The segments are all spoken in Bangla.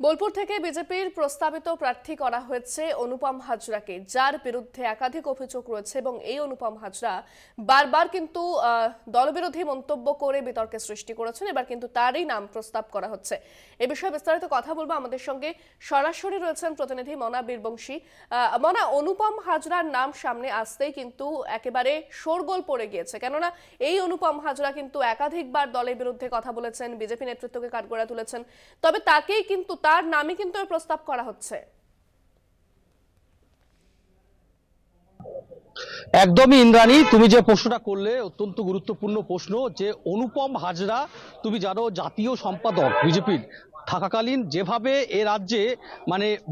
বোলপুর থেকে বিজেপির প্রস্তাবিত প্রার্থী করা হয়েছে অনুপম হাজরাকে, যার বিরুদ্ধে একাধিক অভিযোগ রয়েছে এবং এই অনুপম হাজরা বারবার কিন্তু দলবিরোধী মন্তব্য করে বিতর্কের সৃষ্টি করেছেন। এবার কিন্তু তারই নাম প্রস্তাব করা হচ্ছে। এ বিষয়ে বিস্তারিত কথা বলবো। আমাদের সঙ্গে সরাসরি রয়েছেন প্রতিনিধি মনা বীরবংশী। মনা, অনুপম হাজরার নাম সামনে আসতেই কিন্তু একেবারে শোরগোল পড়ে গিয়েছে, কেননা এই অনুপম হাজরা কিন্তু একাধিকবার দলের বিরুদ্ধে কথা বলেছেন, বিজেপি নেতৃত্বকে কাঠগড়ায় তুলেছেন, তবে তাকেই কিন্তু তার নামে কিন্তু প্রস্তাব করা হচ্ছে। একদমই ইন্দ্রাণী, তুমি যে প্রশ্নটা করলে অত্যন্ত গুরুত্বপূর্ণ প্রশ্ন। যে অনুপম হাজরা তুমি জানো জাতীয় সম্পাদক বিজেপির থাকাকালীন যেভাবে এ রাজ্যে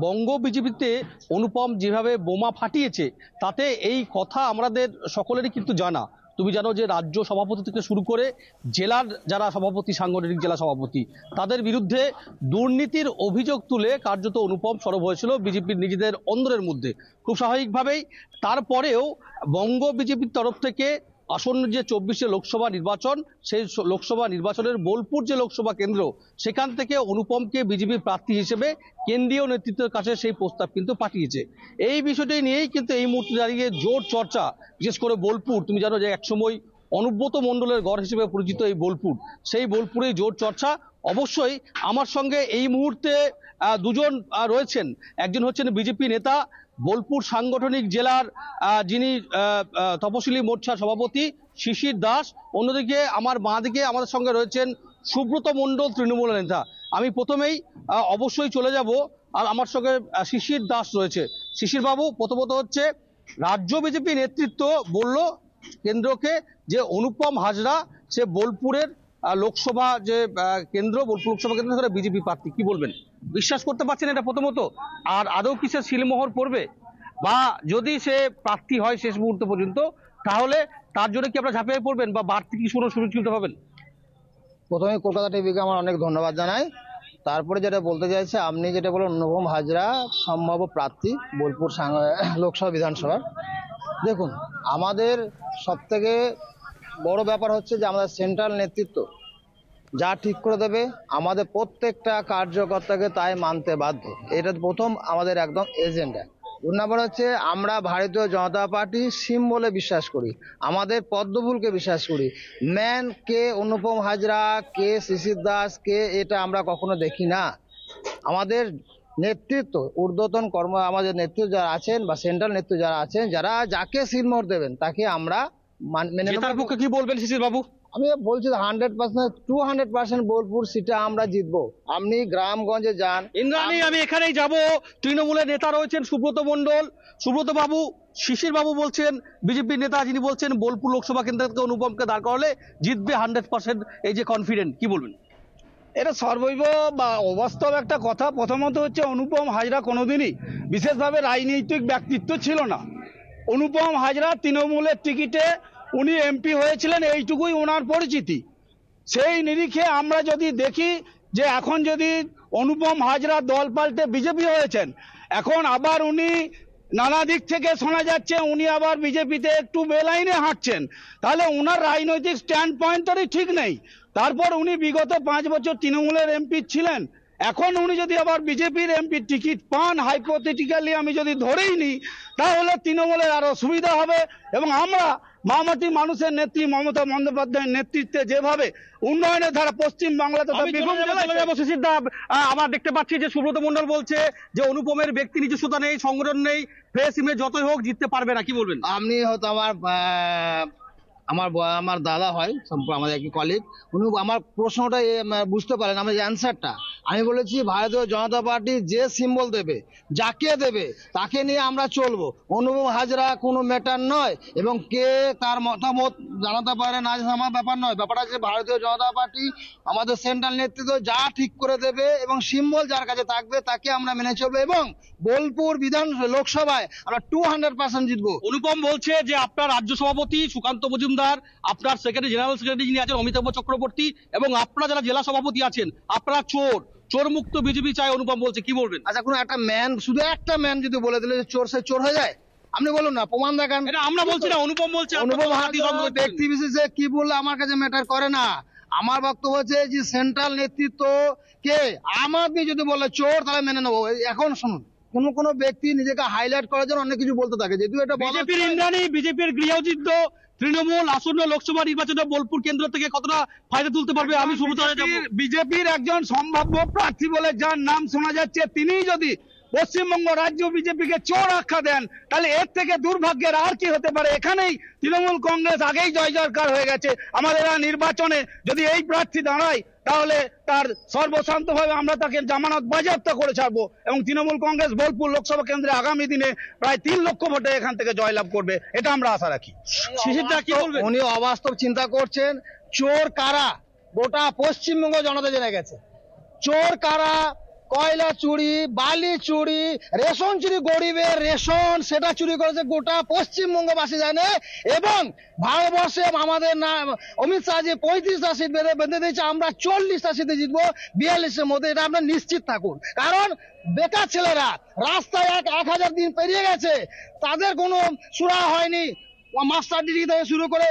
বঙ্গ বিজেপিতে অনুপম যেভাবে বোমা ফাটিয়েছে, তাতে এই কথা আমাদের সকলেরই কিন্তু জানা। তুমি জানো যে রাজ্য সভাপতি থেকে শুরু করে জেলার যারা সভাপতি, সাংগঠনিক জেলা সভাপতি, তাদের বিরুদ্ধে দুর্নীতির অভিযোগ তুলে কার্যত অনুপম সরব হয়েছিল বিজেপির নিজেদের অন্দরের মধ্যে খুব স্বাভাবিকভাবেই। তারপরেও বঙ্গ বিজেপির তরফ থেকে আসন্ন যে 24শে লোকসভা নির্বাচন, সেই লোকসভা নির্বাচনের বোলপুর যে লোকসভা কেন্দ্র, সেখান থেকে অনুপমকে বিজেপি প্রার্থী হিসেবে কেন্দ্রীয় নেতৃত্বের কাছে সেই প্রস্তাব কিন্তু পাঠিয়েছে। এই বিষয়টি নিয়েই কিন্তু এই মুহূর্তে দাঁড়িয়ে জোর চর্চা, বিশেষ করে বোলপুর। তুমি জানো যে একসময় অনুব্রত মণ্ডলের গড় হিসেবে পরিচিত এই বোলপুর, সেই বোলপুরেই জোর চর্চা। অবশ্যই আমার সঙ্গে এই মুহূর্তে দুজন রয়েছেন। একজন হচ্ছেন বিজেপি নেতা, বোলপুর সাংগঠনিক জেলার যিনি তপশিলি মোর্চার সভাপতি শিশির দাস। অন্যদিকে আমার বাঁ দিকে আমাদের সঙ্গে রয়েছেন সুব্রত মণ্ডল, তৃণমূল নেতা। আমি প্রথমেই অবশ্যই চলে যাব, আর আমার সঙ্গে শিশির দাস রয়েছে। শিশির বাবু, প্রথমত হচ্ছে রাজ্য বিজেপি নেতৃত্ব বলল কেন্দ্রকে যে অনুপম হাজরা সে বোলপুরের লোকসভা যে কেন্দ্র, বোলপুর লোকসভা কেন্দ্র ধরে বিজেপি প্রার্থী, কি বলবেন? বিশ্বাস করতে পারছেন এটা প্রথমত? আর আদৌ কি সে সিলমোহর পড়বে, বা যদি সে প্রার্থী হয় শেষ মুহূর্ত পর্যন্ত, তাহলে তার জন্য কি আপনারা ঝাঁপিয়ে পড়বেন বা বাড়তি কি সুরক্ষিত হবেন? প্রথমে কলকাতা টিভিকে আমার অনেক ধন্যবাদ জানাই। তারপরে যেটা বলতে চাইছে, আপনি যেটা বলেন অনুপম হাজরা সম্ভাব্য প্রার্থী বোলপুর লোকসভা বিধানসভার, দেখুন আমাদের সবথেকে বড় ব্যাপার হচ্ছে যে আমাদের সেন্ট্রাল নেতৃত্ব যা ঠিক করে দেবে আমাদের প্রত্যেকটা কার্যকর্তাকে তাই মানতে বাধ্য। এটা প্রথম আমাদের একদম এজেন্ডা। 2 নম্বর হচ্ছে আমরা ভারতীয় জনতা পার্টি সিম্বলে বিশ্বাস করি, আমাদের পদ্মফুলকে বিশ্বাস করি। ম্যান কে অনুপম হাজরা, কে শিশির দাস, কে এটা আমরা কখনো দেখি না। আমাদের নেতৃত্ব ঊর্ধ্বতন আমাদের নেতৃত্ব যারা আছেন বা সেন্ট্রাল নেতৃত্ব যারা আছেন, যারা যাকে সিলমোহর দেবেন তাকে আমরা মেনে নেব। তার পক্ষে কি বলবেন শিশির বাবু? আমি বলছি 100%, 200% বোলপুর সিটে আমরা জিতবো। আপনি গ্রামগঞ্জে যান। ইন্দ্রাণী, আমি এখানেই যাব। তৃণমূলের নেতা রয়েছেন সুব্রত মণ্ডল। সুব্রত বাবু, শিশির বাবু বলছেন, বিজেপির নেতা যিনি বলছেন বোলপুর লোকসভা কেন্দ্র থেকে অনুপমকে দাঁড় করালে জিতবে 100%, এই যে কনফিডেন্ট, কি বলবেন? এটা সর্বৈব বা অবাস্তব একটা কথা। প্রথমত হচ্ছে অনুপম হাজরা কোনোদিনই বিশেষভাবে রাজনৈতিক ব্যক্তিত্ব ছিল না। অনুপম হাজরা তৃণমূলের টিকিটে উনি এমপি হয়েছিলেন, এইটুকুই ওনার পরিচিতি। সেই নিরিখে আমরা যদি দেখি যে এখন যদি অনুপম হাজরা দল পাল্টে বিজেপি হয়েছেন, এখন আবার উনি নানা দিক থেকে শোনা যাচ্ছে উনি আবার বিজেপিতে একটু বেলাইনে হাঁটছেন, তাহলে ওনার রাজনৈতিক স্ট্যান্ড পয়েন্টারই ঠিক নেই। তারপর উনি বিগত 5 বছর তৃণমূলের এমপি ছিলেন, এখন উনি যদি আবার বিজেপির এমপি টিকিট পান, হাইপোথেটিক্যালি আমি যদি ধরেই নিই, তাহলে তৃণমূলের আরো সুবিধা হবে। এবং আমরা মামাটি মানুষের নেত্রী মমতা বন্দ্যোপাধ্যায়ের নেতৃত্বে যেভাবে উন্নয়নের ধারা পশ্চিম বাংলা তথা বীরভূম জেলায়, আমরা দেখতে পাচ্ছি যে সুব্রত মণ্ডল বলছে যে অনুপমের ব্যক্তি নিজস্বতা নেই, সংগঠন নেই, ফেস ইমেজ যতই হোক জিততে পারবে না, কি বলবেন? আপনি হয়তো আমার দাদা হয়, আমাদের একই কলিগ, উনি আমার প্রশ্নটা বুঝতে পারেন, আমার অ্যান্সারটা আমি বলেছি ভারতীয় জনতা পার্টি যে সিম্বল দেবে, যাকে দেবে তাকে নিয়ে আমরা চলবো। অনুপম হাজরা কোনো ম্যাটার নয়, এবং কে তার মতামত জানাতে পারে না আমার ব্যাপার নয়। ব্যাপারটা যে ভারতীয় জনতা পার্টি আমাদের সেন্ট্রাল নেতৃত্ব যা ঠিক করে দেবে এবং সিম্বল যার কাছে থাকবে তাকে আমরা মেনে চলবো, এবং বোলপুর লোকসভায় আমরা 200% জিতবো। অনুপম বলছে যে আপনার রাজ্য সভাপতি সুকান্ত মজুমদার, আপনার সেক্রেটারি, জেনারেল সেক্রেটারি যিনি আছেন অমিতাভ চক্রবর্তী, এবং আপনারা যারা জেলা সভাপতি আছেন, আপনারা চোর মুক্ত বিজেপি চাই, অনুপম বলছে, কি বলবেন? আচ্ছা, কোনো একটা ম্যান, শুধু একটা ম্যান যদি বলে দিলে যে চোর, সে চোর হয়ে যায়? আপনি বলুন না, প্রমাণ দেখান। এটা আমরা বলছি না, অনুপম বলছে। অনুপম ব্যক্তি বিশেষে কি বললে আমার কাছে ম্যাটার করে না। আমার বক্তব্য হচ্ছে যে সেন্ট্রাল নেতৃত্ব কে আম আদমি যদি বলে চোর তাহলে মেনে নেবো। এখন শুনুন, কোন ব্যক্তি নিজেকে হাইলাইট করার জন্য অনেক কিছু বলতে থাকে, যেহেতু এটা বিজেপির ইন্দ্রাণী, বিজেপির গৃহযুদ্ধ তৃণমূল আসন্ন লোকসভা নির্বাচনে বোলপুর কেন্দ্র থেকে কতটা ফায়দা তুলতে পারবে? আমি সুব্রত বিজেপির একজন সম্ভাব্য প্রার্থী বলে যার নাম শোনা যাচ্ছে, তিনিই যদি পশ্চিমবঙ্গ রাজ্য বিজেপিকে চোর আখ্যা দেন, তাহলে এর থেকে দুর্ভাগ্যের আর কি হতে পারে? এখানেই তৃণমূল কংগ্রেস আগেই জয় জয়কার হয়ে গেছে। আমাদের নির্বাচনে যদি এই প্রার্থী দাঁড়ায়, তাহলে তার সর্বশান্তভাবে আমরা তাকে জামানত বাজেয়াপ্ত করে ছাড়বো এবং তৃণমূল কংগ্রেস বোলপুর লোকসভা কেন্দ্রে আগামী দিনে প্রায় 3 লক্ষ ভোটে এখান থেকে জয়লাভ করবে, এটা আমরা আশা রাখি। শিশিরদা কি বলবেন? উনি অবাস্তব চিন্তা করছেন। চোর কারা গোটা পশ্চিমবঙ্গ জনতা জেনে গেছে। চোর কারা, কয়লা চুরি, বালি চুরি, রেশন চুরি, গরিবের রেশন সেটা চুরি করেছে গোটা পশ্চিমবঙ্গবাসী জানে। এবং ভারতবর্ষে আমাদের নাম অমিত শাহ যে 35টা সিট বেঁধে দিয়েছে, আমরা 40টা সিটে জিতবো 42-এর মধ্যে, এটা আপনার নিশ্চিত থাকুন। কারণ বেকার ছেলেরা রাস্তায় 1000 দিন পেরিয়ে গেছে, তাদের কোনো সুরা হয়নি। মাস্টার ডিগ্রি থেকে শুরু করে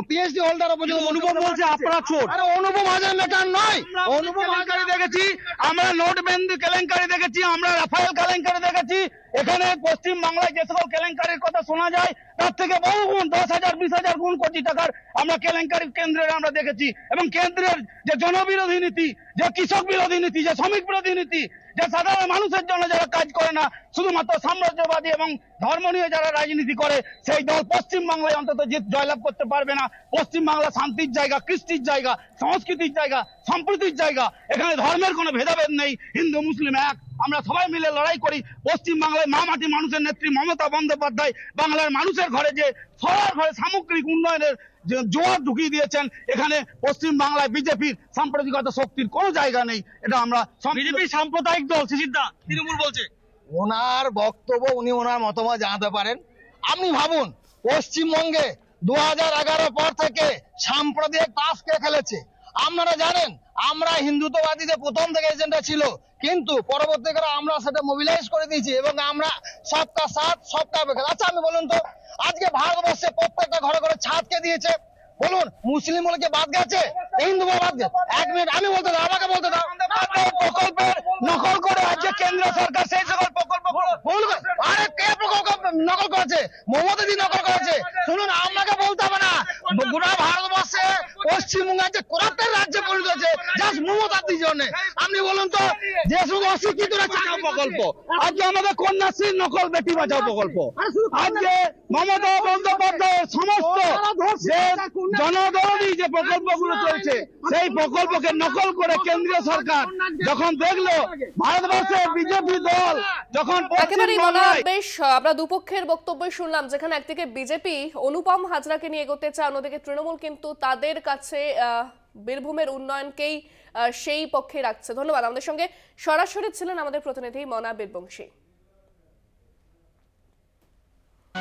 পিএইচডি হোল্ডার পর্যন্ত অনুভব বলছে আপনারা চোর। আরে অনুভব হাজার মেটার নয়, অনুভব কেলেঙ্কারি দেখেছি, আমরা নোটবন্দি কেলেঙ্কারি দেখেছি, আমরা রাফায়েল কেলেঙ্কারি দেখেছি। এখানে পশ্চিম বাংলায় যে সকল কেলেঙ্কারির কথা শোনা যায়, তার থেকে বহু গুণ 10,000 20,000 গুণ কোটি টাকার আমরা কেলেঙ্কারি কেন্দ্রের আমরা দেখেছি। এবং কেন্দ্রের যে জনবিরোধী নীতি, যে কৃষক বিরোধী নীতি, যে শ্রমিক বিরোধী নীতি, যে সাধারণ মানুষের জন্য যারা কাজ করে না, শুধুমাত্র সাম্রাজ্যবাদী এবং ধর্ম নিয়ে যারা রাজনীতি করে, সেই দল পশ্চিম বাংলায় অন্তত জয়লাভ করতে পারবে না। পশ্চিম বাংলা শান্তির জায়গা, কৃষ্টির জায়গা, সংস্কৃতির জায়গা, সম্প্রীতির জায়গা। এখানে ধর্মের কোনো ভেদাভেদ নেই, হিন্দু মুসলিম এক, আমরা সবাই মিলে লড়াই করি। পশ্চিম বাংলায় মা মাটি মানুষের নেত্রী মমতা বন্দ্যোপাধ্যায় বাংলার মানুষের ঘরে যে সবার ঘরে সামগ্রিক উন্নয়নের যে জোয়ার ঢুকিয়ে দিয়েছেন, এখানে পশ্চিম বাংলায় বিজেপির সাম্প্রদায়িকতা শক্তির কোনো জায়গা নেই। এটা আমরা বিজেপি সাম্প্রদায়িক দল, শিশিরদা তৃণমূল বলছে। ওনার বক্তব্য, উনি ওনার মতামত জানাতে পারেন। আপনি ভাবুন, পশ্চিমবঙ্গে 2011 পর থেকে সাম্প্রদায়িক তাস কে খেলেছে? আপনারা জানেন, আমরা হিন্দুত্ববাদীদের প্রথম থেকে এজেন্ডা ছিল, কিন্তু পরবর্তীকালে আমরা সেটা মোবিলাইজ করে দিয়েছি এবং আমরা সবকা সাথ সবকা বিকাশ। আচ্ছা আমি বলুন তো, আজকে ভারতবর্ষে প্রত্যেকটা ঘরে ঘরে ছাদকে দিয়েছে, বলুন মুসলিম বলে বাদ গেছে, হিন্দু বাদ গেছে? 1 মিনিট আমি বলতে দাও, আমাকে বলতে দাও। প্রকল্পের নকল করে আজকে কেন্দ্র সরকার সেই সকল প্রকল্প আরে কে প্রকল্প নকল করেছে? মমতা দি নকল করেছে। শুনুন, আপনাকে বলতে হবে না, গোটা ভারতবর্ষে পশ্চিমবঙ্গের যে করাপ্টের রাজ্যে পরিণত হয়েছে জাস্ট মমতার দি জন্য। আপনি বলুন তো, যে শুধু অশিক্ষিত প্রকল্প, আজকে আমাদের কন্যাশ্রীর নকল বেটি বাঁচাও প্রকল্প, আজকে মমতা বন্দ্যোপাধ্যায়ের সমস্ত যে জনদরদী যে প্রকল্পগুলো চলছে, সেই প্রকল্পকে নকল করে কেন্দ্রীয় সরকার যখন দেখলো ভারতবর্ষে বিজেপি দল যখন একেবারেই বেশ আমরা দুপক্ষের বক্তব্য শুনলাম, যেখানে একদিকে বিজেপি অনুপম হাজরাকে নিয়ে এগোতে চায়, অন্যদিকে তৃণমূল কিন্তু তাদের কাছে বীরভূমের উন্নয়নকেই সেই পক্ষে রাখছে। ধন্যবাদ। আমাদের সঙ্গে সরাসরি ছিলেন আমাদের প্রতিনিধি মনা বীরবংশী।